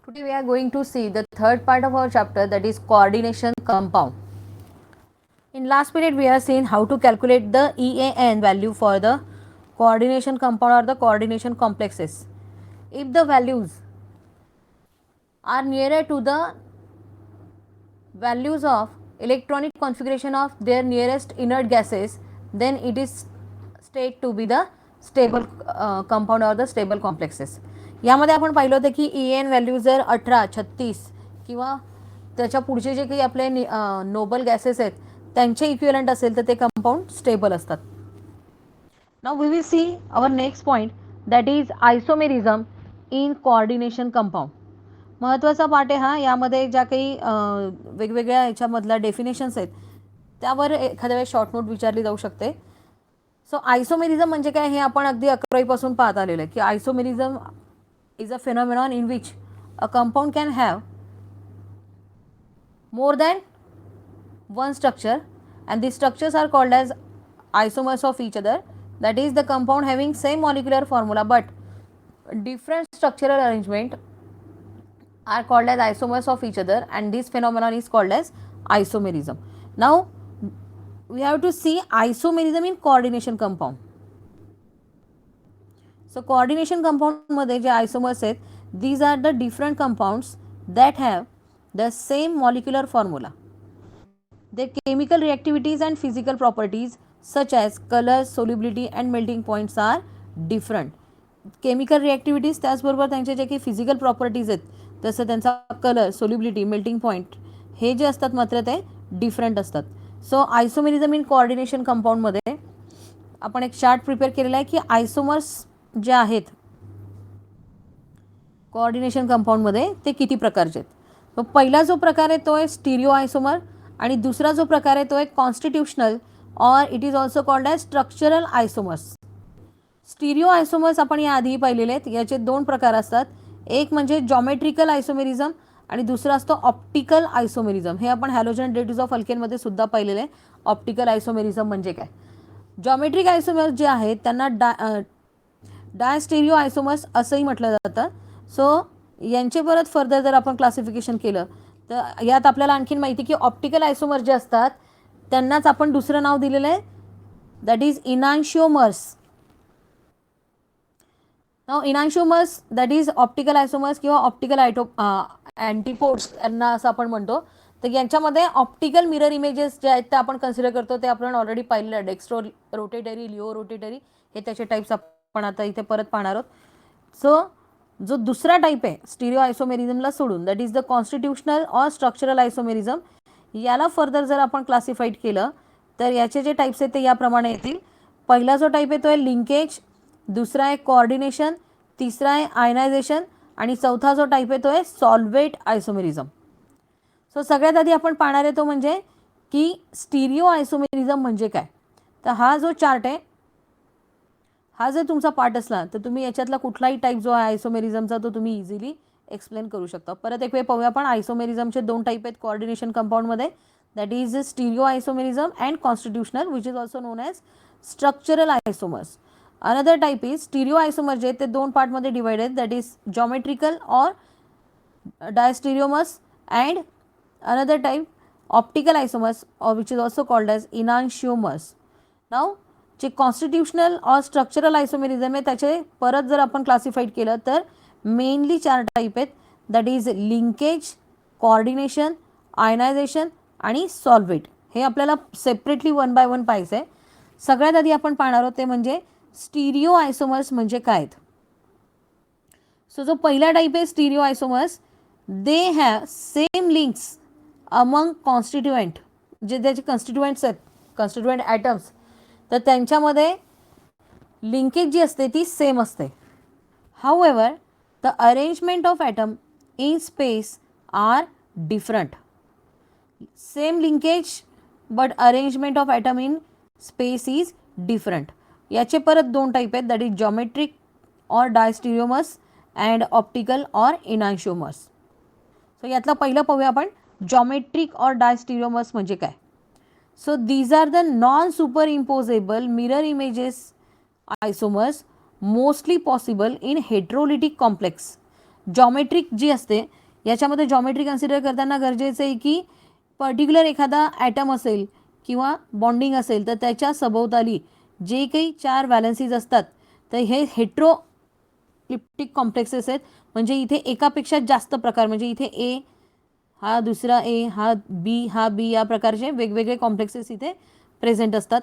Today we are going to see the third part of our chapter, that is coordination compound. In last period we have seen how to calculate the EAN value for the coordination compound or the coordination complexes. If the values are nearer to the values of electronic configuration of their nearest inert gases, then it is state to be the stable compound or the stable complexes. यामध्ये आपण पाहिलं होतं की EN value जर 18, 36 किंवा त्याच्या पुढचे जे काही आपले नोबल गॅसेस आहेत त्यांचे इक्विव्हलंट असेल तर ते कंपाऊंड स्टेबल असतात. Now we will see our next point, that is isomerism in coordination compound. महत्त्वाचा पार्ट आहे हा. यामध्ये ज्या काही वेगवेगळ्या याच्यामधल्या डेफिनेशन्स आहेत त्यावर एखाद्या वेळेस शॉर्ट नोट विचारली जाऊ शकते. सो आयसोमेरिझम म्हणजे काय हे आपण अगदी 11वीपासून पाहत आलेलं आहे की isomerism is a phenomenon in which a compound can have more than one structure and the structures are called as isomers of each other, that is the compound having same molecular formula but different structural arrangement are called as isomers of each other, and this phenomenon is called as isomerism. Now we have to see isomerism in coordination compound. So coordination compound मध्ये जे isomers आहेत, these are the different compounds that have the same molecular formula. Their chemical reactivities and physical properties such as color, solubility and melting points are different. Chemical reactivities त्याचबरोबर त्यांचे जे काही physical properties आहेत तसं त्यांचा colour, solubility, melting point हे जे असतात मात्र ते डिफरंट असतात. सो आयसोमेरिझम इन कोऑर्डिनेशन कंपाऊंडमध्ये आपण एक चार्ट प्रिपेअर केलेला आहे की आयसोमर्स जे आहेत कोऑर्डिनेशन कंपाऊंडमध्ये ते किती प्रकारचे आहेत. तो पहिला जो प्रकार आहे तो आहे स्टिरिओ आयसोमर आणि दुसरा जो प्रकार आहे तो आहे कॉन्स्टिट्यूशनल और it is also called as structural आयसोमर्स. Stereo आयसोमर्स आपण याआधी पाहिलेले आहेत. याचे दोन प्रकार असतात, एक म्हणजे जॉमेट्रिकल आयसोमेरिझम आणि दुसरा असतो ऑप्टिकल आयसोमेरिझम. हे आपण हॅलोजन डेट्यूज ऑफ अल्केनमध्ये सुद्धा पाहिलेले आहे. ऑप्टिकल आयसोमेरिझम म्हणजे काय. जॉमेट्रिक आयसोमर्स जे आहेत त्यांना डायस्टेरिओ आयसोमर्स असंही म्हटलं जातं. सो यांचे परत फर्दर जर आपण क्लासिफिकेशन केलं तर यात आपल्याला आणखीन माहिती की ऑप्टिकल आयसोमर्स जे असतात त्यांनाच आपण दुसरं नाव दिलेलं आहे, that is enantiomers. Now enantiomers that is optical isomers किंवा ऑप्टिकल अँटीपोड्स यांना असं आपण म्हणतो. तर यांच्यामध्ये ऑप्टिकल मिरर इमेजेस जे आहेत ते आपण कन्सिडर करतो. ते आपण ऑलरेडी पाहिलेलं आहे, डेक्स्ट्रो रोटेटरी, लिओ रोटेटरी हे त्याचे टाईप्स आपण आता इथे परत पाहणार आहोत. सो जो दुसरा टाईप आहे स्टिरिओ आयसोमेरिझमला सोडून, that is the constitutional or structural isomerism. याला फर्दर जर आपण क्लासिफाईड केलं तर याचे जे टाईप्स आहेत ते याप्रमाणे येतील. पहिला जो टाईप आहे तो आहे लिंकेज, दुसरा आहे कोऑर्डिनेशन, तिसरा आहे आयनायझेशन आणि चौथा जो टाईप आहे तो आहे सॉल्वेट आयसोमेरिझम. सो सगळ्यात आधी आपण पाहणार आहे तो म्हणजे की स्टिरिओ आयसोमेरिझम म्हणजे काय. तर हा जो चार्ट आहे हा जर तुमचा पार्ट असला तर तुम्ही याच्यातला कुठलाही टाईप जो आहे आयसोमेरिझमचा तो तुम्ही इझिली एक्सप्लेन करू शकता. परत एक वेळ पाहूया आपण. आयसोमेरिझमचे दोन टाईप आहेत कोऑर्डिनेशन कंपाऊंडमध्ये, that is stereo isomerism and constitutional which is also known as structural isomers. Another type is stereo isomer जे ते दोन पार्टमध्ये डिवाइड आहेत, that is geometrical or diastereomers and another type optical isomers or which is also called as enantiomers. Now जे constitutional or structural isomerism आहे त्याचे परत जर आपण क्लासिफाईड केलं तर मेनली चार टाईप आहेत, that is linkage, coordination, ionization आणि सॉल्वेट. हे आपल्याला सेपरेटली वन बाय वन पाहायचं आहे. सगळ्यात आधी आपण पाहणार आहोत ते म्हणजे स्टिरिओ आयसोमर्स म्हणजे काय आहेत. सो जो पहिला टाईप आहे stereo आयसोमर्स, they have same links among constituent, जे त्याचे कॉन्स्टिट्युएंट्स आहेत, कॉन्स्टिट्युएंट ॲटम्स, तर त्यांच्यामध्ये लिंकेज जी असते ती सेम असते. हाऊएवर the arrangement of atom in space are different. Same linkage but arrangement of atom in space is different. याचे परत दोन टाईप आहेत, दॅट इज जॉमेट्रिक और डायस्टिरिओमर्स अँड ऑप्टिकल और इनान्शिओमर्स. सो यातला पहिलं पाहूया आपण, जॉमेट्रिक और डायस्टिरिओमर्स म्हणजे काय. So these are the non super imposable mirror images isomers mostly possible in heterolytic complex. Geometric जी असते याच्यामध्ये जॉमेट्री कन्सिडर करताना गरजेचं आहे की पर्टिक्युलर एखादा ॲटम असेल किंवा बॉन्डिंग असेल तर त्याच्या सभोवताली जे काही 4 व्हॅलन्सीज असतात तर हे हेट्रोलिप्टिक कॉम्प्लेक्सेस आहेत. म्हणजे इथे एकापेक्षा जास्त प्रकार, म्हणजे इथे ए, हा दुसरा ए, हा बी, हा बी, या प्रकारचे वेगवेगळे कॉम्प्लेक्सेस इथे प्रेझेंट असतात.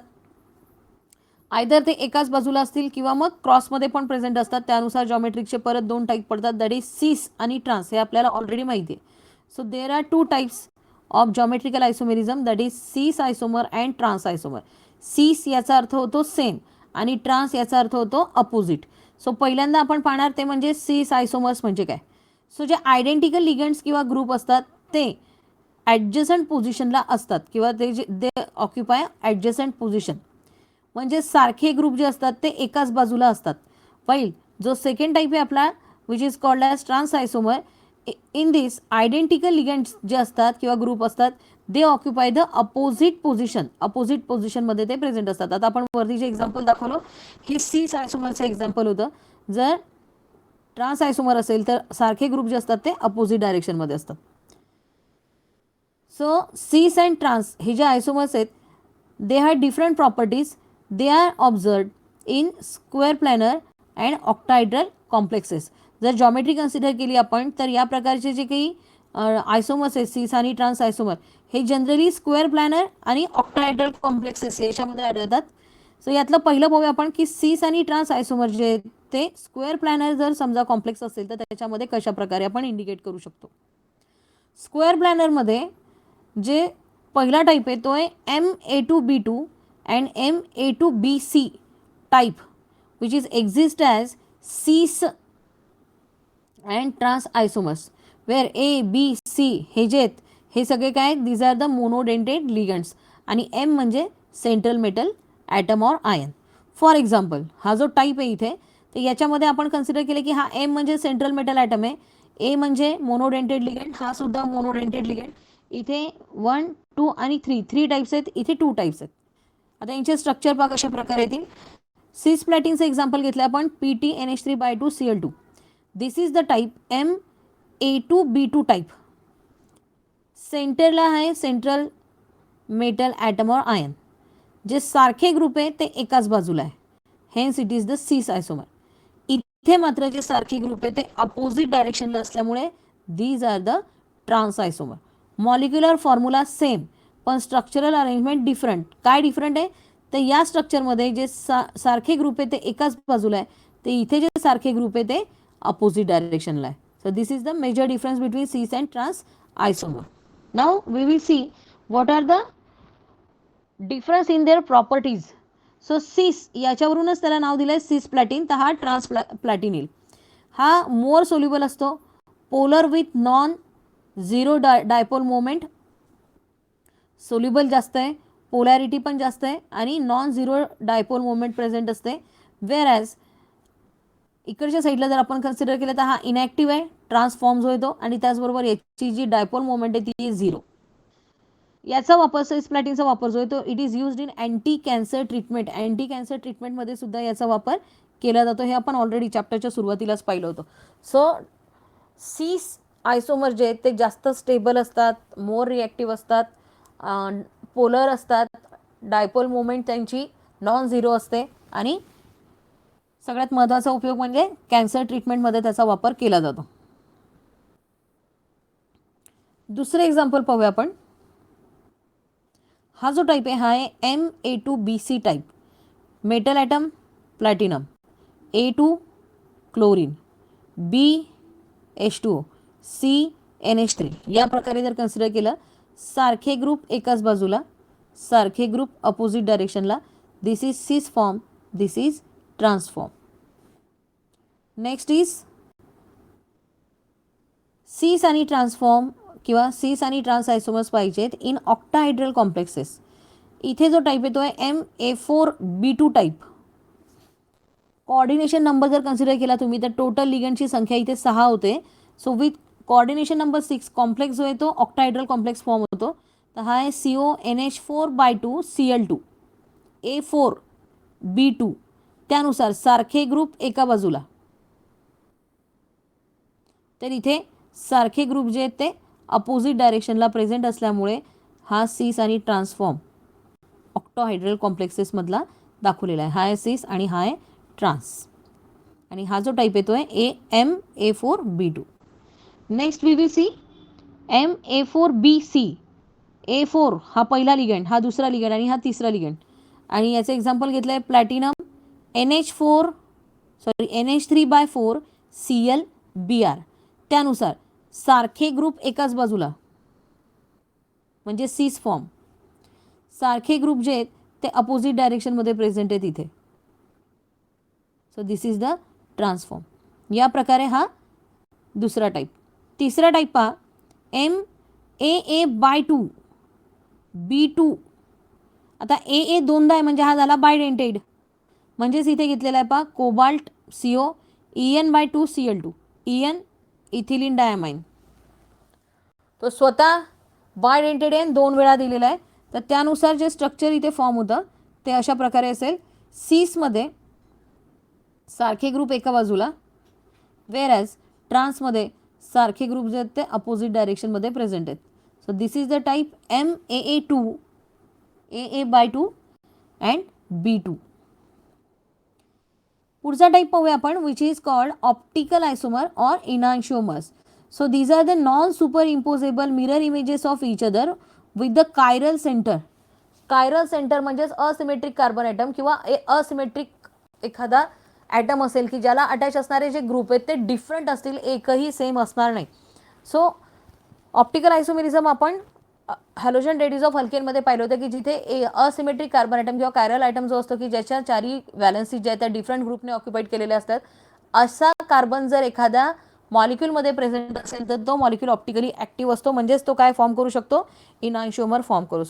आयदर ते एकाच बाजूला असतील किंवा मग क्रॉसमध्ये पण प्रेझेंट असतात. त्यानुसार जॉमेट्रिकचे परत 2 टाईप पडतात, दॅट इज सीस आणि ट्रान्स. हे आपल्याला ऑलरेडी माहिती आहे. So there are 2 types of geometrical isomerism, that is cis isomer and trans isomer. Cis याचा अर्थ होतो सेम आणि ट्रान्स याचा अर्थ होतो अपोजिट. सो पहिल्यांदा आपण पाहणार ते म्हणजे सीस आयसोमर्स म्हणजे काय. सो जे आयडेंटिकल लिगंड्स किंवा ग्रुप असतात ते ॲडजसंट पोझिशनला असतात किंवा दे ऑक्युपाय ॲडजसंट पोझिशन. म्हणजे सारखे ग्रुप जे असतात ते एकाच बाजूला असतात. वाईल जो सेकंड टाईप आहे आपला which is called as trans isomer, in this identical ligands जे असतात किंवा ग्रुप असतात they occupy the opposite position. Opposite पोझिशनमध्ये ते प्रेझेंट असतात. आता आपण वरती जे एक्झाम्पल दाखवलं हे सीस आयसोमरचं एक्झाम्पल होतं. जर ट्रान्स आयसोमर असेल तर सारखे ग्रुप जे असतात ते अपोजिट डायरेक्शनमध्ये असतात. सो सीस अँड ट्रान्स हे जे आयसोमर्स आहेत they have different properties. They are observed in square planar and octahedral complexes. जर जॉमेट्री कन्सिडर केली आपण तर या प्रकारचे जे काही आयसोमर्स आहेत सीस आणि ट्रान्स आयसोमर हे जनरली स्क्वेअर प्लॅनर आणि ऑक्टायड्रल कॉम्प्लेक्सेस याच्यामध्ये आढळतात. सो यातलं पहिलं बघूया आपण की सीस आणि ट्रान्स आयसोमर जे ते स्क्वेअर प्लॅनर जर समजा कॉम्प्लेक्स असेल तर त्याच्यामध्ये कशा प्रकारे आपण इंडिकेट करू शकतो. स्क्वेअर प्लॅनरमध्ये जे पहिला टाईप आहे तो आहे MA2B2 and MA2BC type which is exist as cis and trans isomers where A, B, C हे जे आहेत हे सगळे काय these are the monodentate ligands आणि M म्हणजे central metal atom or ion. For example हा जो टाईप आहे इथे तर याच्यामध्ये आपण कन्सिडर केले की हा M म्हणजे सेंट्रल मेटल ॲटम आहे, A म्हणजे मोनोडेंटेड लिगंड, हा सुद्धा मोनोडेंटेड लिगंड. इथे 1, 2 आणि 3 टाईप्स आहेत, इथे 2 टाईप्स आहेत. आता यांचे स्ट्रक्चर पहा कशा प्रकारे येतील. सिस प्लॅटिनचं एक्झाम्पल घेतलं आपण PTNH3/2Cl2. This is the type MA2B2 type. सेंटरला आहे central metal atom or ion. जे सारखे ग्रुप आहे ते एकाच बाजूला आहे, hence it is the cis isomer. इथे मात्र जे सारखे ग्रुप आहे ते अपोजिट डायरेक्शनला असल्यामुळे these are the trans isomer. Molecular formula same पण स्ट्रक्चरल अरेंजमेंट डिफरंट. काय डिफरंट आहे तर या स्ट्रक्चरमध्ये जे सारखे ग्रुप आहे ते एकाच बाजूला आहे, ते इथे जे सारखे ग्रुप आहे ते अपोजिट डायरेक्शनला आहे. So this is the major difference between cis and trans isomer. Now we will see what are the difference in their properties. So cis याच्यावरूनच त्याला नाव दिलं आहे सीस प्लॅटिन. तर हा ट्रान्स प्लॅटिन येईल. हा मोर सोल्युबल असतो, polar with non zero dipole moment. Soluble जास्त आहे, पोलॅरिटी पण जास्त आहे आणि non zero dipole moment present असते. वेअर ॲज इकडच्या साईडला जर आपण कन्सिडर केलं तर हा इनॅक्टिव्ह आहे, ट्रान्सफॉर्म जो येतो आणि त्याचबरोबर याची जी डायपोल मोमेंट आहे ती 0. याचा वापर सीस प्लॅटिनचा वापर जो आहे तो it is used in anti cancer treatment. Anti cancer ट्रीटमेंटमध्ये सुद्धा याचा वापर केला जातो. हे आपण ऑलरेडी चॅप्टरच्या सुरुवातीलाच पाहिलं होतं. सो सीस आयसोमर जे आहेत ते जास्त स्टेबल असतात, मोर रिॲक्टिव्ह असतात, पोलर असतात, डायपोल मोमेंट त्यांची नॉन झिरो असते आणि सगळ्यात महत्त्वाचा उपयोग म्हणजे कॅन्सर ट्रीटमेंटमध्ये त्याचा वापर केला जातो. दुसरे एक्झाम्पल पाहूया आपण. हा जो टाईप आहे हा आहे MA2BC type. Metal atom platinum, A2 chlorine, BH2O, CNH3 या प्रकारे जर कन्सिडर केलं, सारखे ग्रुप एकाच बाजूला, सारखे ग्रुप अपोजिट डायरेक्शनला, this is cis form, this is trans form. Next is cis आणि ट्रान्सफॉर्म किंवा सीस आणि ट्रान्स आयसोमर्स पाहिजेत इन ऑक्टाहायड्रल कॉम्प्लेक्सेस. इथे जो टाईप येतो आहे MA4B2 टाईप. कोऑर्डिनेशन नंबर जर कन्सिडर केला तुम्ही तर टोटल लिगंडची संख्या इथे 6 होते. So with coordination number 6 complex जो आहे तो ऑक्टाहायड्रल कॉम्प्लेक्स फॉर्म होतो. तर हा आहे CONH4/2Cl2 A4B2. त्यानुसार सारखे ग्रुप एका बाजूला, तर इथे सारखे ग्रुप जे आहेत ते अपोजिट डायरेक्शनला प्रेझेंट असल्यामुळे हा सिस आणि ट्रान्सफॉर्म ऑक्टोहायड्रल कॉम्प्लेक्सेसमधला दाखवलेला आहे. हा आहे सिस आणि हा आहे ट्रान्स. आणि हा जो टाईप येतोय AMA4B2. Next we will C MA4BC. A4 हा पहिला लिगंड, हा दुसरा लिगंड आणि हा तिसरा लिगंड. आणि याचं एक्झाम्पल घेतलं आहे प्लॅटिनम NH3/4 ClBr. त्यानुसार सारखे ग्रुप एकाच बाजूला म्हणजे सिस फॉर्म, सारखे ग्रुप जे आहेत ते अपोजिट डायरेक्शनमध्ये प्रेझेंट आहेत इथे. So this is the transform. या प्रकारे हा दुसरा टाईप. तिसरा टाईप पहा MAA/2 B2. आता AA दोनदा आहे म्हणजे हा झाला बायडेंटेड. म्हणजेच इथे घेतलेला आहे पहा cobalt CO EN/2 Cl2 EN ethylene diamine. तो स्वतः बायडेंटेड आहे, 2 वेळा दिलेला आहे. तर त्यानुसार जे स्ट्रक्चर इथे फॉर्म होतं ते अशा प्रकारे असेल. सिसमध्ये सारखे ग्रुप एका बाजूला, वेअरॅज ट्रान्समध्ये सारखे ग्रुप जे आहेत ते अपोजिट डायरेक्शनमध्ये प्रेझेंट आहेत. So this is the type MAA2 AA/2 and B2. पुढचा टाईप पाहूया आपण which is called optical isomer or enantiomers. So these are the non super imposable mirror images of each other with the chiral centre. Chiral centre म्हणजेच asymmetric carbon atom किंवा asymmetric एखादा atom असेल की ज्याला attach असणारे जे group आहेत ते डिफरंट असतील, एकही सेम असणार नाही. सो ऑप्टिकल आयसोमेरिझम आपण हॅलोजन रेडीज ऑफ अल्केनमध्ये पाहिलं होतं की जिथे असिमेट्रिक कार्बन ॲटम किंवा कायरल ॲटम जो असतो की ज्याच्या चारी व्हॅलन्सी ज्या आहेत त्या डिफरंट ग्रुपने ऑक्युपाईड केलेल्या असतात, असा कार्बन जर एखाद्या मॉलिक्यूलमध्ये प्रेझेंट असेल तर तो मॉलिक्यूल ऑप्टिकली ॲक्टिव्ह असतो. म्हणजेच तो काय फॉर्म करू शकतो, इनान्शिओमर फॉर्म करू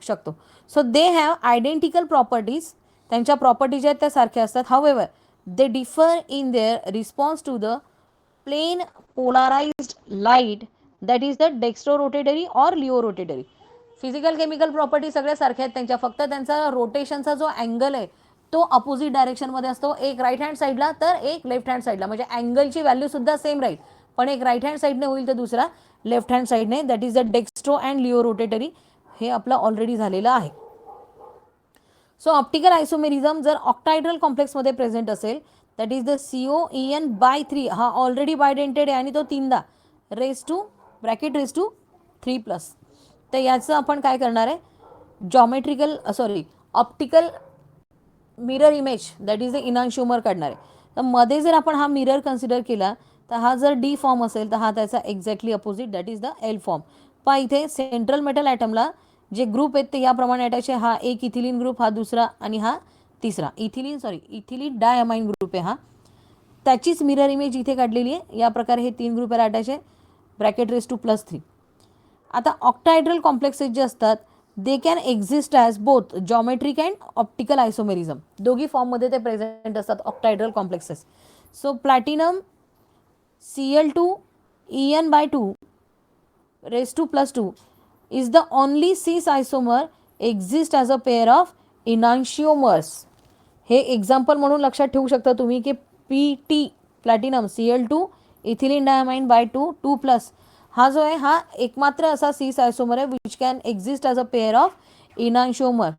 शकतो. So they have identical properties. त्यांच्या प्रॉपर्टीज आहेत त्या सारख्या असतात. However they differ in their response to the plane polarised light that is the dextrorotatory or laevorotatory. Physical chemical property सगळ्या सारख्या आहेत त्यांच्या, फक्त त्यांचा रोटेशनचा जो अँगल आहे तो अपोजिट डायरेक्शनमध्ये असतो. एक राईट हँड साईडला तर एक लेफ्ट हँड साईडला. म्हणजे अँगलची व्हॅल्यूसुद्धा सेम राहील, पण एक राईट हँड साईडने होईल तर दुसरा लेफ्ट हँड साईडने. That is the dextro and laevorotatory. हे आपलं ऑलरेडी झालेलं आहे. सो ऑप्टिकल आयसोमेरिझम जर ऑक्टायड्रल कॉम्प्लेक्समध्ये प्रेझेंट असेल दॅट इज द COEN/3. हा ऑलरेडी बायडेंटेड आहे आणि तो 3दा रेस टू 3+. तर याचं आपण काय करणार आहे, optical mirror image that is the enantiomer काढणार आहे. तर मध्ये जर आपण हा मिरर कन्सिडर केला तर हा जर D फॉर्म असेल तर हा त्याचा exactly opposite that is the L form. पहा इथे सेंट्रल मेटल ॲटमला जे ग्रुप आहेत ते याप्रमाणे अटॅच आहे. हा एक इथिलीन ग्रुप, हा दुसरा आणि हा तिसरा. इथिलीन डायमाइन ग्रुप आहे हा. त्याचीच मिरर इमेज इथे काढलेली आहे. या प्रकारे हे 3 ग्रुप अटॅच आहे (3). आता ऑक्टायड्रल कॉम्प्लेक्सेस जे असतात they can exist as both geometric and optical isomerism. दोघी फॉर्ममध्ये ते प्रेझेंट असतात octahedral complexes. So platinum Cl2 En/2 (2+2) is the only cis isomer exist as a pair of enantiomers. हे एक्झाम्पल म्हणून लक्षात ठेवू शकता तुम्ही की PT platinum Cl2 ethylene diamine by 2 हा जो आहे हा एकमात्र असा सिस आयसोमर आहे which can exist as a pair of enantiomer.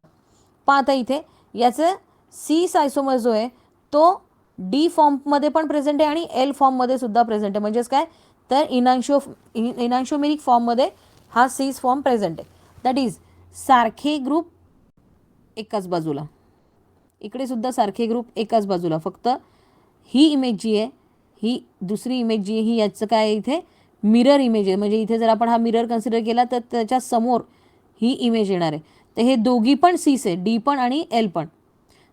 पाहता इथे याचं सिस आयसोमर जो आहे तो D फॉर्ममध्ये पण प्रेझेंट आहे आणि L फॉर्ममध्ये सुद्धा प्रेझेंट आहे. म्हणजेच काय तर इनान्शिओमेरिक फॉर्ममध्ये हा सिस फॉर्म प्रेझेंट आहे. दॅट इज सारखे ग्रुप एकाच बाजूला, इकडे सुद्धा सारखे ग्रुप एकाच बाजूला. फक्त ही इमेज जी आहे, ही दुसरी इमेज जी आहे ही याचं काय इथे मिरर इमेज आहे. म्हणजे इथे जर आपण हा मिरर कन्सिडर केला तर त्याच्या समोर ही इमेज येणार आहे. तर हे दोघी पण सिस आहे, D पण आणि L पण.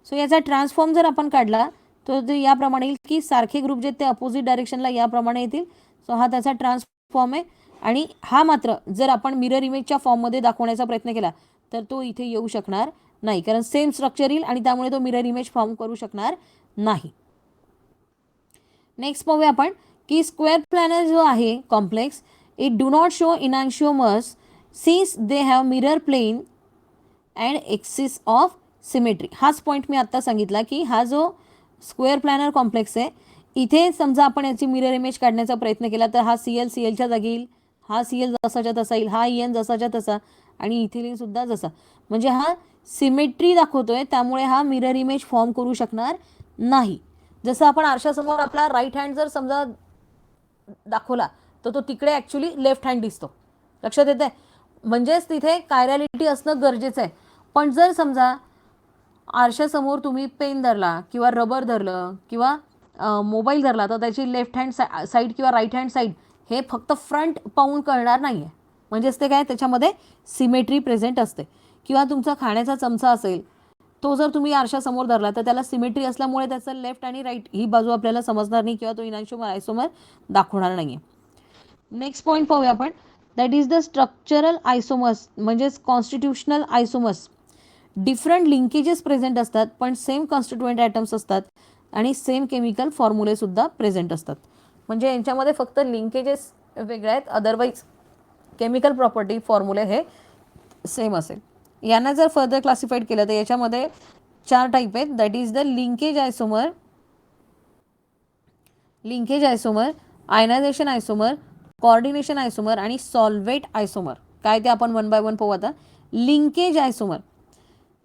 सो याचा ट्रान्सफॉर्म जर आपण काढला तर ते याप्रमाणे येईल की सारखे ग्रुप जे ते अपोजिट डायरेक्शनला याप्रमाणे येतील. सो हा त्याचा ट्रान्सफॉर्म आहे. आणि हा मात्र जर आपण मिरर इमेजच्या फॉर्ममध्ये दाखवण्याचा प्रयत्न केला तर तो इथे येऊ शकणार नाही, कारण सेम स्ट्रक्चर येईल आणि त्यामुळे तो मिरर इमेज फॉर्म करू शकणार नाही. नेक्स्ट पाहूया आपण की स्क्वेअर प्लॅनर जो आहे complex it do not show enantiomers since they have mirror plane and axis of symmetry. हाच पॉईंट मी आत्ता सांगितला की हा जो स्क्वेअर प्लॅनर कॉम्प्लेक्स आहे इथे समजा आपण याची मिरर इमेज काढण्याचा प्रयत्न केला तर हा Cl Clच्या जागी येईल, हा Cl जसाच्या तसा येईल, हा En जसाच्या तसा आणि इथिलीन सुद्धा जसा. म्हणजे हा सिमेट्री दाखवतोय, त्यामुळे हा मिरर इमेज फॉर्म करू शकणार नाही. जसं आपण आरशासमोर आपला राईट हँड जर समजा दाखवला तर तो तिकडे ॲक्च्युली लेफ्ट हँड दिसतो. लक्षात येते? म्हणजेच तिथे कायरॅलिटी असणं गरजेचं आहे. पण जर समजा आरशासमोर तुम्ही पेन धरला किंवा रबर धरलं किंवा मोबाईल धरला तर त्याची लेफ्ट हँड साईड किंवा राईट हँड साईड हे फक्त फ्रंट पाहून कळणार नाही आहे. म्हणजेच ते काय, त्याच्यामध्ये सिमेट्री प्रेझेंट असते. किंवा तुमचा खाण्याचा चमचा असेल, तो जर तुम्ही आरशासमोर धरला तर त्याला सिमेट्री असल्यामुळे त्याचं लेफ्ट आणि राईट ही बाजू आपल्याला समजणार नाही किंवा तो इनॅन्शियोमर आयसोमर दाखवणार नाही आहे. नेक्स्ट पॉईंट पाहूया आपण. That is the structural isomers, म्हणजेच constitutional isomers. Different linkages present असतात, पण सेम कॉन्स्टिट्युएंट ॲटम्स असतात आणि सेम केमिकल फॉर्म्युलेसुद्धा प्रेझेंट असतात. म्हणजे यांच्यामध्ये फक्त लिंकेजेस वेगळे आहेत, अदरवाईज केमिकल प्रॉपर्टी फॉर्म्युले हे सेम असेल. यांना जर फर्दर क्लासिफाईड केलं तर याच्यामध्ये 4 टाईप आहेत. That is the linkage isomer, ionisation isomer, coordination isomer आणि सॉल्वेट आयसोमर. काय ते आपण वन बाय वन पाहू आता. Linkage आयसोमर.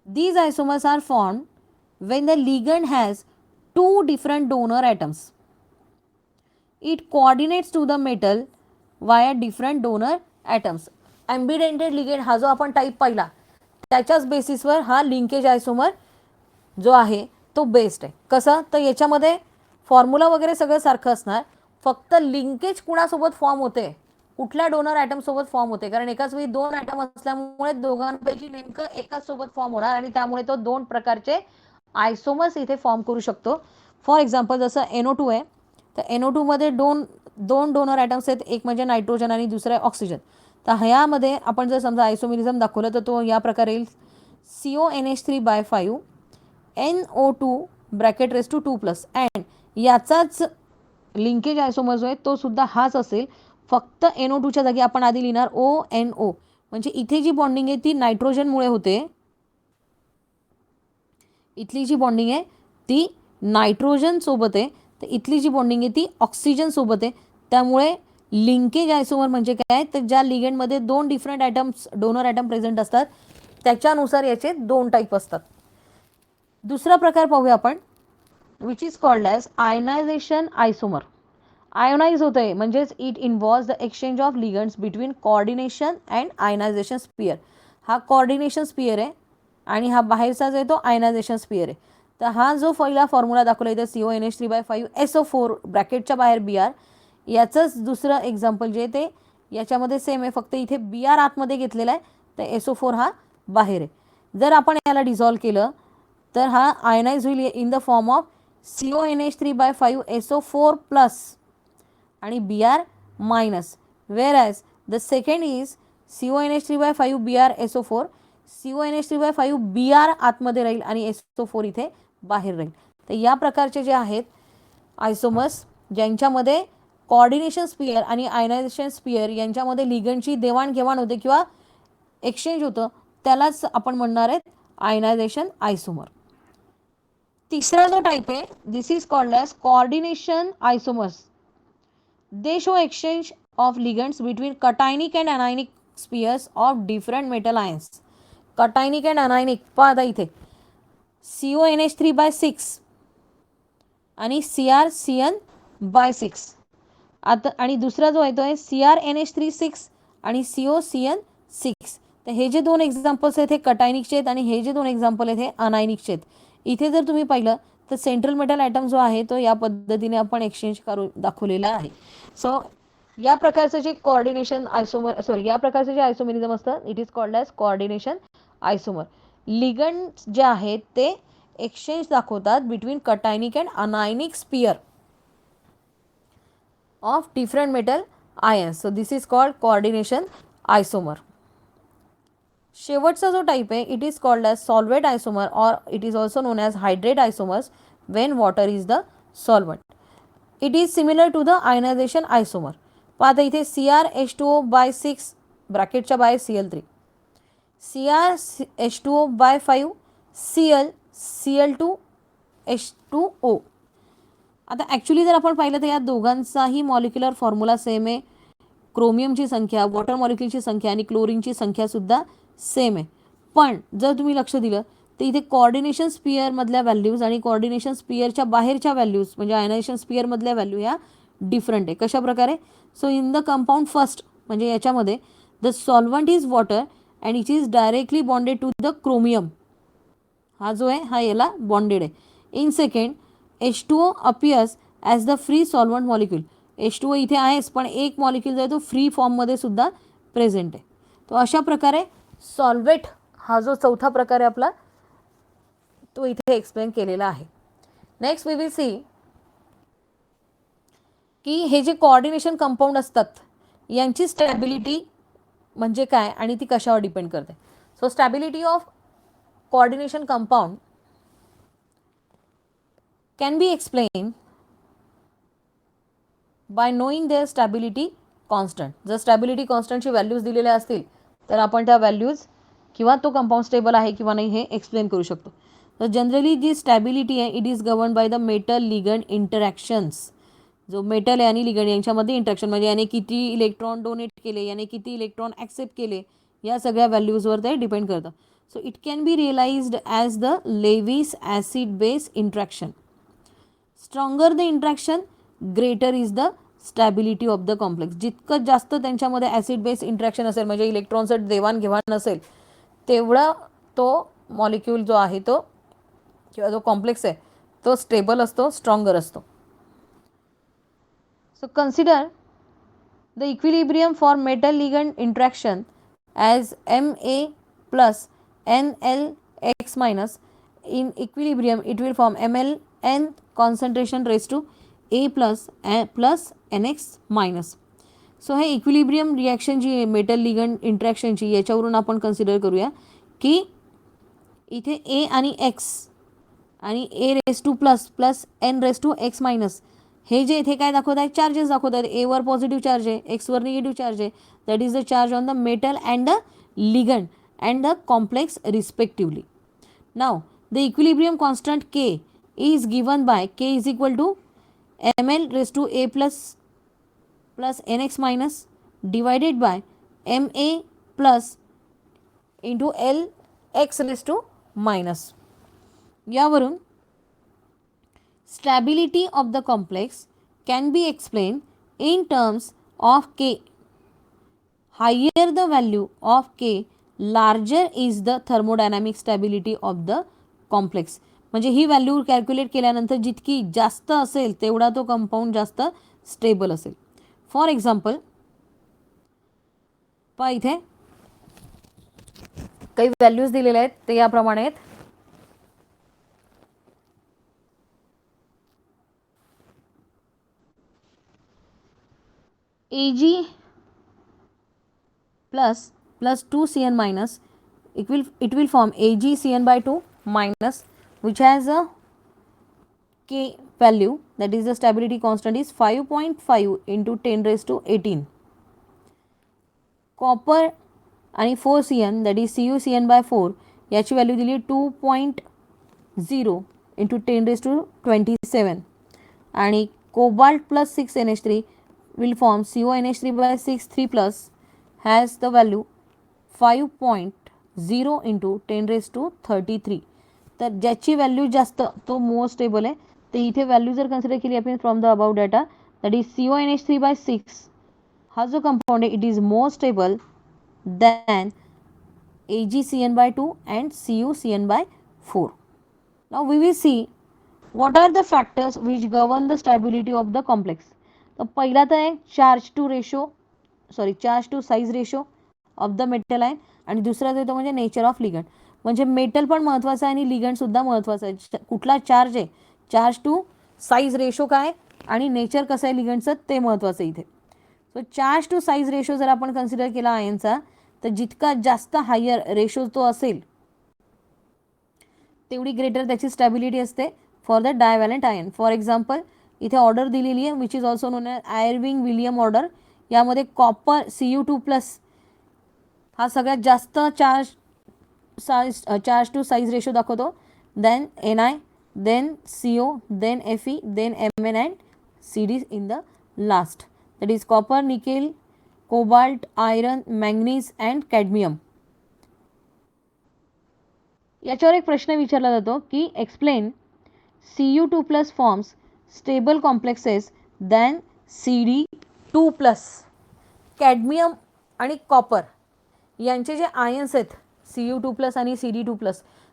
These isomers are formed when the ligand has 2 different donor atoms. It coordinates to the metal via different donor atoms. Ambidentate ligand हा जो आपण type पाहिला त्याच्याच बेसिसवर हा लिंकेज आयसोमर जो आहे तो बेस्ड आहे. कसं तर याच्यामध्ये फॉर्म्युला वगैरे सगळं सारखं असणार, फक्त लिंकेज कुणासोबत फॉर्म होते, कुठल्या डोनर ॲटम सोबत फॉर्म होते. कारण एकाच वेळी 2 ॲटम असल्यामुळे दोघांपैकी नेमकं एकाच सोबत फॉर्म होणार आणि त्यामुळे तो 2 प्रकारचे आयसोमर्स इथे फॉर्म करू शकतो. फॉर एक्झाम्पल जसं NO2 आहे, तर NO2 मध्ये दोन डोनर ॲटम्स आहेत, एक म्हणजे नायट्रोजन आणि दुसरं आहे ऑक्सिजन. तर ह्यामध्ये आपण जर समजा आयसोमेरिझम दाखवलं तर तो या प्रकारे येईल. CONH3/5 NO2 bracket raise to 2+ and याचाच लिंकेज आयसोमर जो आहे तो सुद्धा हाच असेल. फक्त NO2च्या जागी आपण आधी लिहिणार ONO. म्हणजे इथे जी बॉन्डिंग आहे ती नायट्रोजनमुळे होते, इथली जी बॉन्डिंग आहे ती नायट्रोजन सोबत आहे, तर इथली जी बॉन्डिंग आहे ती ऑक्सिजन सोबत आहे. त्यामुळे लिंकेज आयसोमर म्हणजे काय, तर ज्या लिगेंडमध्ये 2 different atoms donor atom present असतात त्याच्यानुसार याचे 2 टाईप असतात. दुसरा प्रकार पाहूया आपण, which is called as ionisation isomer. Ionise होत आहे म्हणजेच it involves the exchange of ligands between coordination and ionisation sphere. हा कोऑर्डिनेशन स्पियर आहे आणि हा बाहेरचा जो आहे तो आयनायझेशन स्पियर आहे. तर हा जो पहिला फॉर्म्युला दाखवला इथे CONH3/5 SO4 ब्रॅकेटच्या बाहेर Br, याचंच दुसरं एक्झाम्पल जे ते याच्यामध्ये सेम आहे, फक्त इथे Br आतमध्ये घेतलेला आहे तर SO4 हा बाहेर आहे. जर आपण याला डिझॉल्व केलं तर हा आयनाइज होईल in the form of CONH3/5 SO4+ आणि Br minus. Wear as the second is CONH3/5 Br SO4. CONH3/5 Br आतमध्ये राहील आणि SO4 इथे बाहेर राहील. तर या प्रकारचे जे आहेत आयसोमर्स ज्यांच्यामध्ये कोऑर्डिनेशन स्पियर आणि आयनायझेशन स्पियर यांच्यामध्ये लिगंडची देवाणघेवाण होते किंवा एक्सचेंज होतं, त्यालाच आपण म्हणणार आहेत आयनायझेशन आयसोमर. तिसरा जो टाईप आहे, this is called as coordination isomers. They show exchange of ligands between cationic and anionic spheres of different metal ions. Cationic and anionic पाहता इथे CONH3/6 आणि CrCn/6. आता आणि दुसरा जो आहे तो आहे CrNH3/6 आणि COCn/6. तर हे जे 2 एक्झाम्पल्स आहेत हे कटायनिकचे आहेत आणि हे जे 2 एक्झाम्पल आहेत हे अनायनिकचे आहेत. इथे जर तुम्ही पाहिलं तर सेंट्रल मेटल ॲटम जो आहे तो या पद्धतीने आपण एक्सचेंज करून दाखवलेला आहे. सो या प्रकारचं जे कोऑर्डिनेशन आयसोमर या प्रकारचे जे आयसोमेरिझम असतं it is called as coordination isomer. Ligand जे आहेत ते एक्सचेंज दाखवतात between cationic and anionic sphere of different metal ions. So this is called coordination isomer. शेवटचा जो टाईप आहे it is called as solvate isomer or it is also known as hydrate isomers when water is the solvent. It is similar to the ionisation isomer. पाहता इथे CrH2O/6 ब्रॅकेटच्या बाहेर Cl3, CrH2O/5 Cl Cl2H2O. आता actually जर आपण पाहिलं तर या दोघांचाही मॉलिक्युलर फॉर्म्युला सेम आहे. क्रोमियमची संख्या, वॉटर मॉलिक्युलची संख्या आणि क्लोरीनची संख्यासुद्धा सेम आहे. पण जर तुम्ही लक्ष दिलं तर इथे कोऑर्डिनेशन स्पियरमधल्या व्हॅल्यूज आणि कोऑर्डिनेशन स्पियरच्या बाहेरच्या व्हॅल्यूज म्हणजे आयनायझेशन स्पियरमधल्या व्हॅल्यू ह्या डिफरंट आहे. कशा प्रकारे? So in the compound first म्हणजे याच्यामध्ये the solvent is water and it is directly bonded to the chromium. हा जो आहे हा याला बॉन्डेड आहे. In second H2O appears as the free solvent molecule. H2O इथे आहेच पण एक मॉलिक्यूल जो आहे तो फ्री फॉर्ममध्ये सुद्धा प्रेझेंट आहे. तो अशा प्रकारे सॉल्वेट हा जो चौथा प्रकार आहे आपला तो इथे एक्सप्लेन केलेला आहे. नेक्स्ट वी विल सी की हे जे कोऑर्डिनेशन कंपाऊंड असतात यांची स्टॅबिलिटी म्हणजे काय आणि ती कशावर डिपेंड करते. So stability of coordination compound can be explained by knowing their stability constant. जर स्टॅबिलिटी कॉन्स्टंटची व्हॅल्यूज दिलेल्या असतील तर आपण त्या व्हॅल्यूज किंवा तो कंपाऊंड स्टेबल आहे किंवा नाही हे एक्सप्लेन करू शकतो. तर जनरली जी स्टॅबिलिटी आहे it is govern by the metal ligand interactions. जो मेटल आहे आणि लिगंड यांच्यामध्ये इंटरॅक्शन म्हणजे याने किती इलेक्ट्रॉन डोनेट केले, याने किती इलेक्ट्रॉन ॲक्सेप्ट केले, या सगळ्या व्हॅल्यूजवर ते डिपेंड करतं. So it can be realized as the Lewis acid base interaction. Stronger the interaction greater is the stability of the complex. जितकं जास्त त्यांच्यामध्ये ॲसिड बेस इंट्रॅक्शन असेल म्हणजे इलेक्ट्रॉनचं देवाणघेवाण असेल तेवढा तो मॉलिक्यूल जो आहे तो किंवा जो कॉम्प्लेक्स आहे तो स्टेबल असतो, स्ट्रॉंगर असतो. So consider the equilibrium for metal ligand interaction as MA plus NLX minus. In equilibrium it will form MLN concentration raised to A plus NX minus. So हे इक्विलिब्रियम रिॲक्शन जी आहे metal ligand इंट्रॅक्शनची याच्यावरून आपण consider करूया की इथे A आणि X आणि A raise to plus plus N raise to X minus हे जे इथे काय दाखवत आहेत चार्जेस दाखवत आहेत. एवर पॉझिटिव्ह चार्ज आहे, एक्सवर निगेटिव्ह चार्ज आहे. That is the charge on the metal and the ligand and the complex respectively. Now the equilibrium constant K is given by K is equal to ml raised to A plus nx minus divided by ma plus into l x raised to minus. यावरून stability of the complex can be explained in terms of K. Higher the value of K, larger is the thermodynamic stability of the complex. म्हणजे ही value calculate केल्यानंतर जितकी जास्त असेल तेवढा तो compound जास्त stable असेल. फॉर एक्झाम्पल पहा इथे काही व्हॅल्यूज दिलेल्या आहेत ते याप्रमाणे आहेत. Ag plus 2Cn minus it will form AgCn by 2 minus which has a K value, that is the stability constant is 5.5 into 10 raised to 18. Copper आणि 4Cn that is CuCn by 4 याची value दिली 2.0 into 10 raised to 27 आणि cobalt plus 6NH3 will form CONH3 by 6 3 plus has the value 5.0 into 10 raised to 33. तर ज्याची value जास्त तो more stable आहे. तर इथे व्हॅल्यू जर कन्सिडर केली आपण from the about data that is CONH3 by 6 हा जो कंपाऊंड आहे it is more stable than AgCN by 2 and CuCN by 4. Now we will see what are the factors which govern the stability of the complex. तर पहिला तर आहे charge to size ratio of the metal ion आणि दुसरा जो तो म्हणजे nature of ligand. म्हणजे मेटल पण महत्त्वाचं आहे आणि लिगंड सुद्धा महत्त्वाचं आहे. कुठला चार्ज आहे, चार्ज टू साईज रेशो काय आणि नेचर कसं आहे लिगंडचं ते महत्त्वाचं इथे. So charge to size ratio जर आपण कन्सिडर केला आयनचा तर जितका जास्त हायर रेशो तो असेल तेवढी ग्रेटर त्याची स्टॅबिलिटी असते for the divalent ion. For example इथे ऑर्डर दिलेली आहे which is also known as Irving William order. यामध्ये कॉपर Cu2+ हा सगळ्यात जास्त चार्ज टू साईज रेशो दाखवतो. Then Ni then CO, then Fe, then Mn and CD in the last. That is copper, nickel, cobalt, iron, manganese and cadmium. याच्यावर एक प्रश्न विचारला जातो की explain Cu2+ forms stable complexes than CD2+. Cadmium आणि copper यांचे जे ions आहेत Cu2+ आणि CD2+,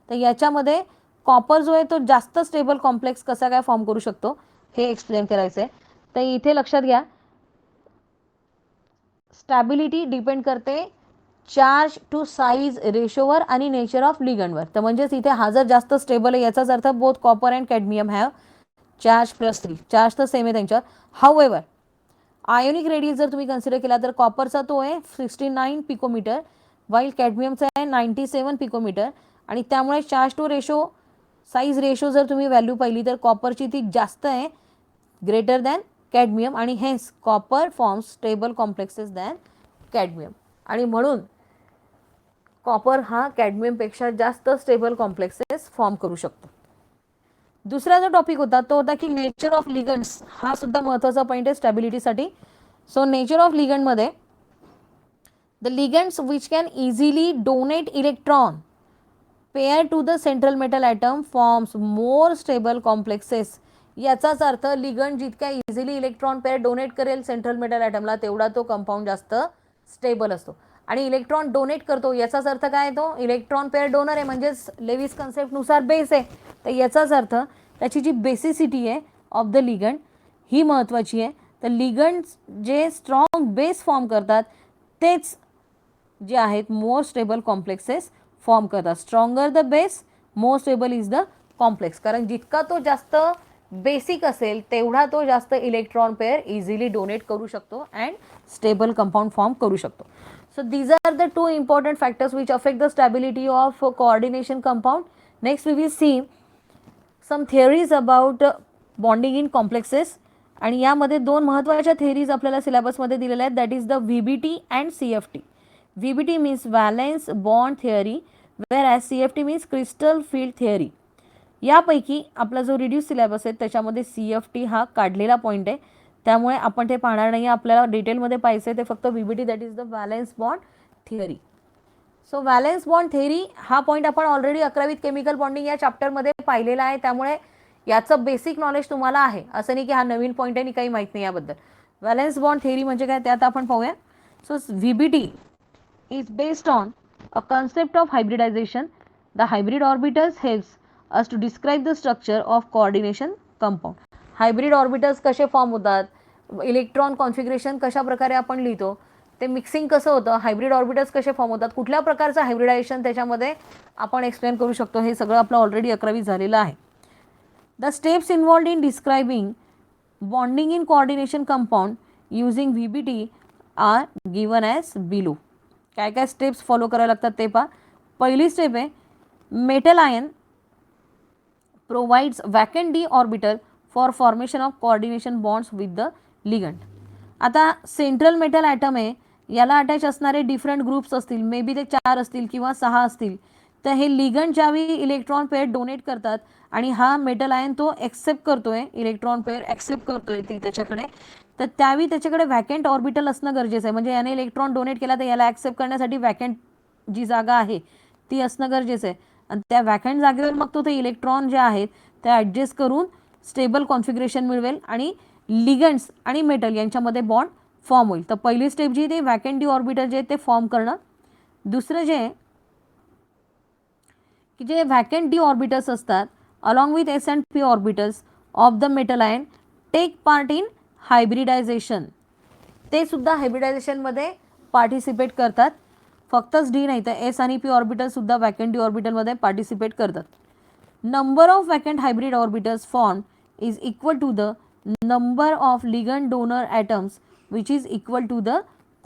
तर याच्यामध्ये कॉपर जो आहे तो जास्त स्टेबल कॉम्प्लेक्स कसा काय फॉर्म करू शकतो हे एक्सप्लेन करायचं आहे. तर इथे लक्षात घ्या, स्टॅबिलिटी डिपेंड करते चार्ज टू साईज रेशोवर आणि नेचर ऑफ लिगंडवर. तर म्हणजेच इथे हा जर जास्त स्टेबल आहे याचाच अर्थ both copper and cadmium have charge +3. Charge तर सेम आहे त्यांच्यावर. हाऊएव्हर आयोनिक रेडियस जर तुम्ही कन्सिडर केला तर कॉपरचा तो आहे 69 पिकोमीटर, वाईल कॅडमियमचा आहे 97 पिकोमीटर. आणि त्यामुळे charge to ratio size ratio जर तुम्ही व्हॅल्यू पाहिली तर कॉपरची ती जास्त आहे, ग्रेटर दॅन कॅडमियम, आणि hence copper forms stable complexes than cadmium. आणि म्हणून कॉपर हा कॅडमियमपेक्षा जास्त स्टेबल कॉम्प्लेक्सेस फॉर्म करू शकतो. दुसरा जो टॉपिक होता तो होता की नेचर ऑफ लिगंड्स. हा सुद्धा महत्त्वाचा पॉईंट आहे स्टॅबिलिटीसाठी. सो नेचर ऑफ लिगंडमध्ये the ligands which can easily donate electron pair to the central metal atom forms more stable complexes. याचाच अर्थ लिगंड जितक्या इझिली इलेक्ट्रॉन पेअर डोनेट करेल सेंट्रल मेटल ॲटमला तेवढा तो कंपाऊंड जास्त स्टेबल असतो. आणि इलेक्ट्रॉन डोनेट करतो याचाच अर्थ काय, तो इलेक्ट्रॉन पेअर डोनर आहे, म्हणजेच लेविस कन्सेप्टनुसार बेस आहे. तर याचाच अर्थ त्याची जी बेसिसिटी आहे ऑफ द लिगंड ही महत्त्वाची आहे. तर लिगंड जे स्ट्रॉंग बेस फॉर्म करतात तेच जे आहेत मोर स्टेबल कॉम्प्लेक्सेस फॉर्म करतात. Stronger the base more stable is the complex. कारण जितका तो जास्त बेसिक असेल तेवढा तो जास्त इलेक्ट्रॉन पेअर इझिली डोनेट करू शकतो अँड स्टेबल कंपाऊंड फॉर्म करू शकतो. So these are the two important factors which affect the stability of coordination compound. Next we will see some theories about bonding in complexes. आणि यामध्ये दोन महत्त्वाच्या theories आपल्याला सिलेबसमध्ये दिलेल्या आहेत, that is the VBT and CFT. VBT means valence bond theory, wear as CFT means crystal field theory. यापैकी आपला जो रिड्यूस सिलेबस आहे त्याच्यामध्ये CFT हा काढलेला पॉईंट आहे, त्यामुळे आपण ते पाहणार नाही. आपल्याला डिटेलमध्ये पाहिजे ते फक्त VBT, that is the valence bond theory. So valence bond theory हा पॉईंट आपण ऑलरेडी 11वीत केमिकल बॉन्डिंग या चॅप्टरमध्ये पाहिलेला आहे, त्यामुळे याचं बेसिक नॉलेज तुम्हाला आहे, असं नाही की हा नवीन पॉईंट आहे आणि काही माहीत नाही याबद्दल. व्हॅलेन्स बॉन्ड थिअरी म्हणजे काय ते आता आपण पाहूया. So VBT is based on a concept of hybridization. The hybrid orbitals helps us to describe the structure of coordination compound. Hybrid orbitals कसे फॉर्म होतात, इलेक्ट्रॉन कॉन्फिगरेशन कशा प्रकारे आपण लिहितो, ते मिक्सिंग कसं होतं, हायब्रिड ऑर्बिटल्स कसे फॉर्म होतात, कुठल्या प्रकारचं हायब्रिडायझेशन त्याच्यामध्ये आपण एक्सप्लेन करू शकतो, हे सगळं आपलं ऑलरेडी 11वी झालेलं आहे. The steps involved in describing bonding in coordination compound using VBT are given as below. काय काय स्टेप्स फॉलो करायला लागतात ते पहा. पहिली स्टेप आहे metal ion provides vacant D orbital for formation of coordination bonds with the ligand. आता central metal item आहे, याला अटॅच असणारे डिफरंट ग्रुप्स असतील, मे बी ते 4 असतील किंवा 6 असतील. तर हे लिगंड ज्यावेळी इलेक्ट्रॉन पेअर डोनेट करतात आणि हा मेटल आयन तो ॲक्सेप्ट करतोय, इलेक्ट्रॉन पेअर ॲक्सेप्ट करतोय ती त्याच्याकडे, तर त्यावेळी त्याच्याकडे वॅकंट ऑर्बिटल असणं गरजेचं आहे. म्हणजे याने इलेक्ट्रॉन डोनेट केला तर याला ॲक्सेप्ट करण्यासाठी वॅकंट जी जागा आहे ती असणं गरजेचं आहे. आणि त्या वॅकंट जागेवर मग तो ते इलेक्ट्रॉन जे आहेत ते ॲडजस्ट करून स्टेबल कॉन्फिगरेशन मिळवेल आणि लिगंड्स आणि मेटल यांच्यामध्ये बॉन्ड फॉर्म होईल. तर पहिली स्टेप जी ते वॅकंट डी ऑर्बिटल जे ते फॉर्म करणं. दुसरं जे की जे वॅकंट डी ऑर्बिटल्स असतात along with S and P orbitals of the metal ion take part in hybridization. ते सुद्धा हायब्रिडायझेशनमध्ये पार्टिसिपेट करतात. फक्तच डी नाही तर S आणि P ऑर्बिटलसुद्धा वॅकंट डी ऑर्बिटलमध्ये पार्टिसिपेट करतात. Number of vacant hybrid orbitals form is equal to the number of ligand donor atoms which is equal to the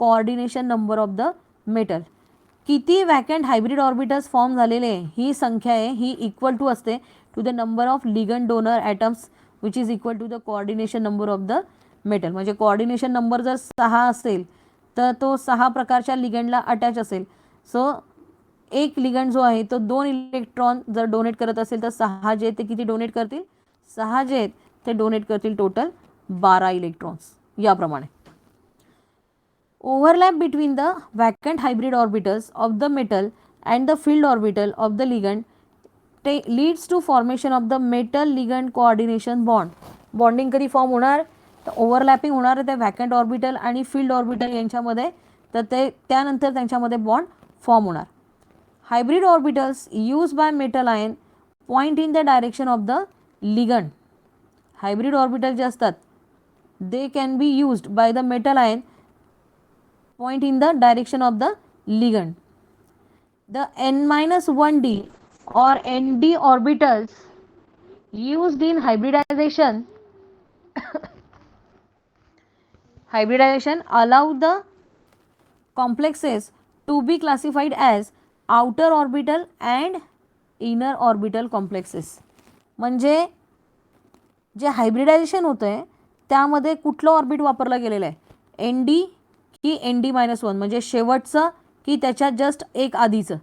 coordination number of the metal. किती vacant hybrid orbitals form झालेले ही संख्या आहे ही equal to असते to the number of ligand donor atoms which is equal to the coordination number of the metal. म्हणजे coordination number जर 6 असेल तर तो 6 प्रकारच्या लिगंडला अटॅच असेल. सो एक लिगंड जो आहे तो 2 इलेक्ट्रॉन जर डोनेट करत असेल तर 6 जे ते किती डोनेट करतील, 6 जे ते डोनेट करतील टोटल 12 इलेक्ट्रॉन्स याप्रमाणे. Overlap between the vacant hybrid orbitals of the metal and the filled orbital of the ligand leads to formation of the metal ligand coordination bond. Bonding कधी फॉर्म होणार, तर overlapping होणार त्या vacant orbital आणि filled orbital यांच्यामध्ये, तर ते त्यानंतर त्यांच्यामध्ये बॉन्ड फॉर्म होणार. Hybrid orbitals use by metal ion point in the direction of the ligand. Hybrid orbital जे असतात they can be used by the metal ion point in the direction of the ligand. The n-1d or nd orbitals used in hybridization allow the complexes to be classified as outer orbital and inner orbital complexes. म्हणजे जे hybridisation होतं आहे त्यामध्ये कुठलं orbit वापरलं गेलेलं आहे, N D की ND-1 म्हणजे शेवटचं की त्याच्या जस्ट एक आधीचं,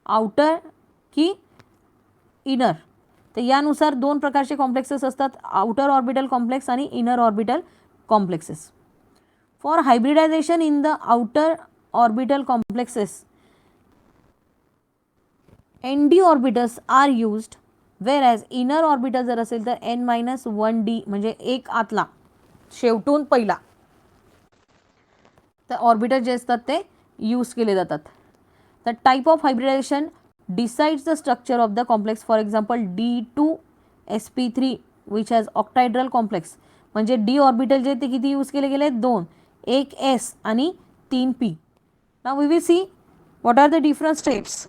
आउटर की इनर. तर यानुसार 2 प्रकारचे कॉम्प्लेक्सेस असतात, आउटर ऑर्बिटल कॉम्प्लेक्स आणि inner orbital complexes. For hybridization in the outer orbital complexes ND orbitals are used, whereas inner orbital जर असेल तर N-1D म्हणजे एक आतला शेवटून पहिला, तर ऑर्बिटल जे असतात ते यूज केले जातात. The type of hybridisation decides the structure of the complex. For example D2sp3 which has octahedral complex, म्हणजे डी ऑर्बिटल जे ते किती यूज केले गेले, 2, एक S आणि 3 P. Now we will see what are the different steps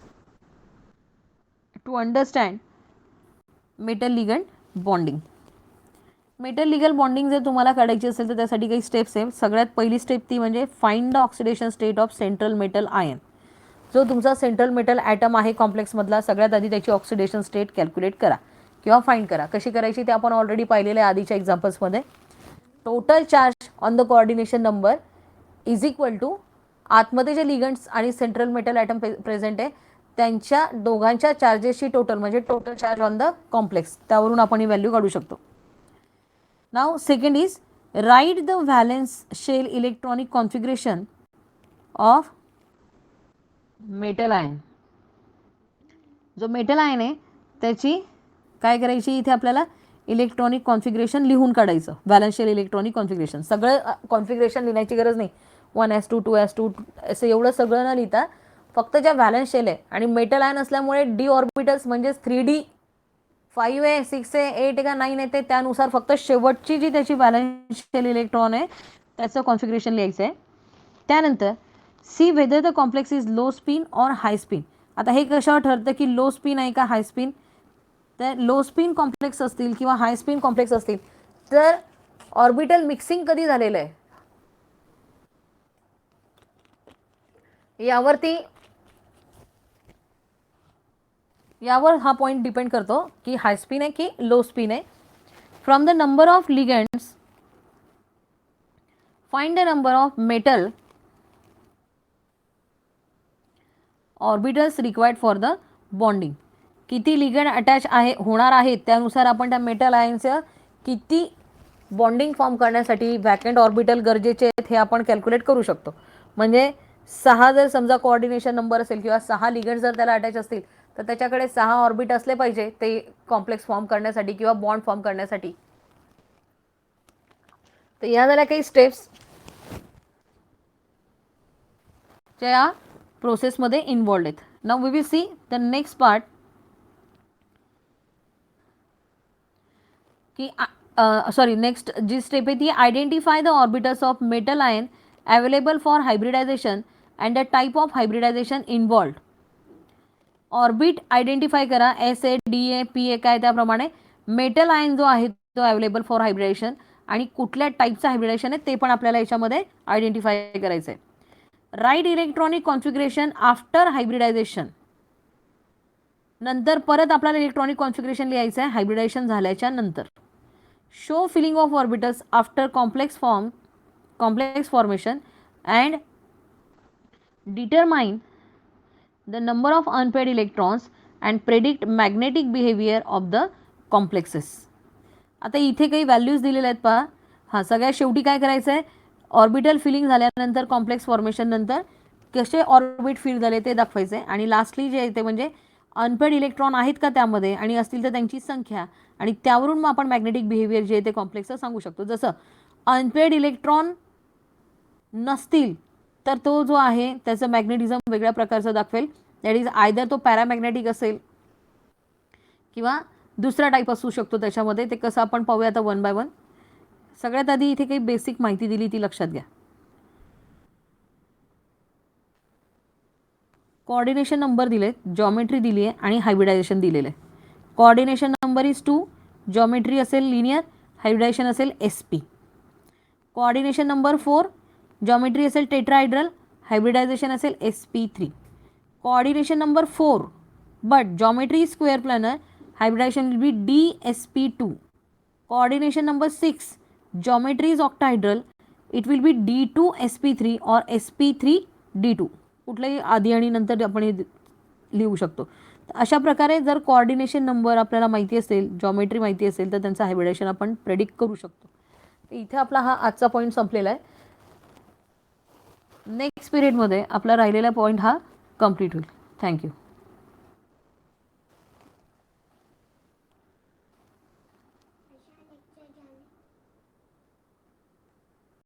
to understand metal ligand bonding. Metal ligand bonding जर तुम्हाला काढायची असेल तर त्यासाठी काही स्टेप्स आहेत. सगळ्यात पहिली स्टेप ती म्हणजे find the oxidation state of central metal ion. जो तुमचा सेंट्रल मेटल ॲटम आहे कॉम्प्लेक्समधला, सगळ्यात आधी त्याची ऑक्सिडेशन स्टेट कॅल्क्युलेट करा किंवा फाइंड करा. कशी करायची ते आपण ऑलरेडी पाहिलेलं आहे आधीच्या एक्झाम्पल्समध्ये. Total charge on the coordination number is equal to आतमध्ये जे लिगंड्स आणि सेंट्रल मेटल ॲटम प्रेझेंट आहे त्यांच्या दोघांच्या चार्जेसची टोटल म्हणजे total charge on the complex, त्यावरून आपण ही व्हॅल्यू काढू शकतो. Now second is write the valence shell electronic configuration of metal ion. जो मेटल आयन आहे त्याची काय करायची, इथे आपल्याला इलेक्ट्रॉनिक कॉन्फिगरेशन लिहून काढायचं. व्हॅलन्स शेल इलेक्ट्रॉनिक कॉन्फिगरेशन, सगळं कॉन्फिगरेशन लिहिण्याची गरज नाही. 1s2 2s2 असं एवढं सगळं न लिहिता फक्त ज्या व्हॅलन्स शेल आहे, आणि मेटल आयन असल्यामुळे डी ऑर्बिटल्स म्हणजे 3D 5 आहे 6 आहे 8 आहे का 9 आहे ते त्यानुसार फक्त शेवटची जी त्याची व्हॅलन्स शेल इलेक्ट्रॉन आहे त्याचं कॉन्फिगरेशन लिहायचं आहे. त्यानंतर see whether the complex is low spin और हाय स्पिन. आता हे कशावर ठरतं की लो स्पिन आहे का हाय स्पिन, तर लो स्पिन कॉम्प्लेक्स असतील किंवा हाय स्पिन कॉम्प्लेक्स असतील तर ऑर्बिटल मिक्सिंग कधी झालेलं आहे यावर हा पॉइंट डिपेंड करतो की हाय स्पिन आहे की लो स्पिन आहे. From the number of ligands find the number of metal orbitals required for the bonding. किती लिगंड अटॅच होणार आहेत त्यानुसार आपण त्या मेटल आयनचं किती बॉन्डिंग फॉर्म करण्यासाठी व्हॅकंट ऑर्बिटल गरजेचे आहेत हे आपण कॅल्क्युलेट करू शकतो. म्हणजे 6 जर समजा कोऑर्डिनेशन नंबर असेल किंवा 6 लिगंड जर त्याला अटॅच असतील तर त्याच्याकडे 6 ऑर्बिट असले पाहिजे ते कॉम्प्लेक्स फॉर्म करण्यासाठी किंवा बॉन्ड फॉर्म करण्यासाठी. तर या झाल्या काही स्टेप्स ज्या या प्रोसेसमध्ये इन्व्हॉल्ड आहेत. Now we will see the next part की नेक्स्ट जी स्टेप आहे ती identify the orbitals of metal ion available for hybridization and the type of hybridization involved. Orbit identify करा, SA DA PA काय त्याप्रमाणे मेटल आयन जो आहे तो अवेलेबल फॉर हायब्रिडायझेशन आणि कुठल्या टाईपचं हायब्रिडायझेशन आहे ते पण आपल्याला याच्यामध्ये आयडेंटिफाय करायचं आहे. Write electronic configuration after hybridization, नंतर परत आपल्याला इलेक्ट्रॉनिक कॉन्फिगरेशन लिहायचं आहे हायब्रिडायझेशन झाल्याच्या नंतर. Show filling of orbitals after complex formation and determine the number of unpaired electrons and predict magnetic behaviour of the complexes. आता इथे काही व्हॅल्यूज दिलेल्या आहेत पहा. हां, सगळ्यात शेवटी काय करायचं आहे, ऑर्बिटल फिलिंग झाल्यानंतर कॉम्प्लेक्स फॉर्मेशन नंतर कसे ऑर्बिट फिल झाले ते दाखवायचं आहे. आणि लास्टली जे आहे ते म्हणजे अनपेड इलेक्ट्रॉन आहेत का त्यामध्ये आणि असतील तर त्यांची संख्या, आणि त्यावरून मग आपण मॅग्नेटिक बिहेवियर जे आहे ते कॉम्प्लेक्सचं सांगू शकतो. जसं अनपेड इलेक्ट्रॉन नसतील तर तो जो आहे त्याचं मॅग्नेटिझम वेगळ्या प्रकारचं दाखवेल. दॅट इज आयदर तो पॅरामॅग्नेटिक असेल किंवा दुसरा टाईप असू शकतो त्याच्यामध्ये. ते कसं आपण पाहूया आता वन बाय वन. सगळ्यात आधी इथे काही बेसिक माहिती दिली ती लक्षात घ्या. कोऑर्डिनेशन नंबर दिलेत, जॉमेट्री दिली आहे आणि हायब्रिडायझेशन दिलेलं आहे. कोऑर्डिनेशन नंबर इज 2, जॉमेट्री असेल लिनियर, हायब्रिडायझेशन असेल SP. कोऑर्डिनेशन नंबर 4, जॉमेट्री असेल टेट्राहायड्रल, हायब्रिडायझेशन असेल SP3. Coordination number 4 but geometry is square planar, hybridization will be DSP2. Coordination number 6, geometry is octahedral, it will be D2SP3 or SP3D2. कुठलाही आधी आणि नंतर आपण लिहू शकतो. अशा प्रकारे जर कोऑर्डिनेशन नंबर आपल्याला माहिती असेल, जॉमेट्री माहिती असेल तर त्यांचं हायब्रिडायझेशन आपण प्रेडिक्ट करू शकतो. इथे आपला हा आजचा पॉईंट संपलेला आहे. नेक्स्ट पिरियडमध्ये आपला राहिलेला पॉईंट हा कंप्लीट होईल. थँक्यू.